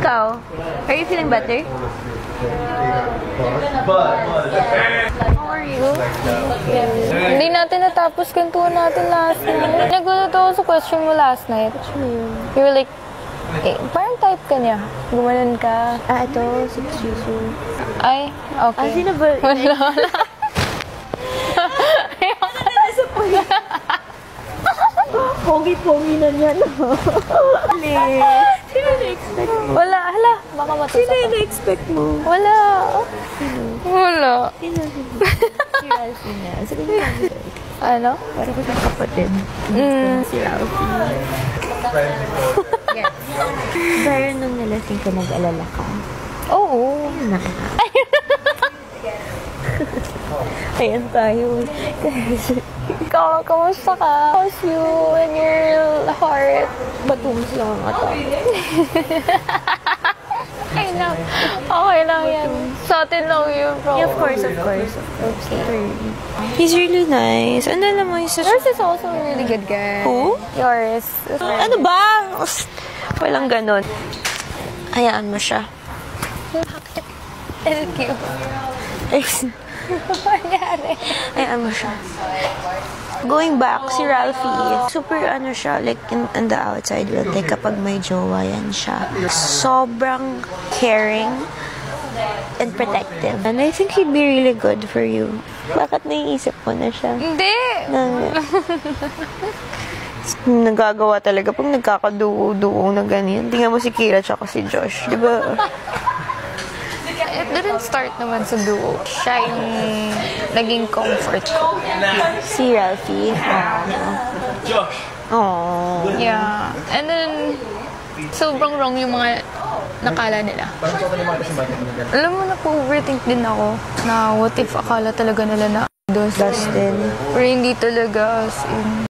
Ikaw, are you feeling better? How are you? Hindi natin natapos kantuan natin last night. Nagulat ako sa question mo last night. You were like, parang type ka niya. Gumanon ka. Ito, si Jisoo. Ay, okay. Sino ba? Wala. Pogi-pogi na niya, no? Sino na-expect mo? Wala, hala. Baka matutok. Sino na-expect mo? Wala. Wala. Sino? Si Ralphie na. Sabi niya, Ano? para ko siyang kapatid. Si Ralphie. Yes. Pero nung nalasing ka, nag-alala ka. Oo. Ayun na ka. Ayan tayo. Kamusta ka? How's you and your heart? Batumis lang ang ata. Ay, no. Okay lang yan. Sa atin lang yun, bro. Yeah, of course. Okay. He's really nice. Ano naman, he's such... Yours is also a really good guy. Who? Yours. Ano ba? Walang ganon. Hayaan mo siya. Thank you. Nangyari. Hayaan mo siya. Going back, si Ralphie, super ano siya, like in the outside world, like kapag may jowa yan siya. Sobrang caring and protective. And I think he'd be really good for you. Bakit naiisip mo na siya? Hindi. Nagagawa talaga pag nagkakaduo-duo na ganyan. Tingnan mo si Kira tsaka si Josh, di ba? It didn't start naman sa duo. Siya yung naging comfort ko. Si Ralphie. Oh. Yeah. And then, sobrang wrong yung mga nakala nila. Alam mo, na-overthink din ako na what if akala talaga nila na Dustin. Dustin. Pero hindi talaga as in...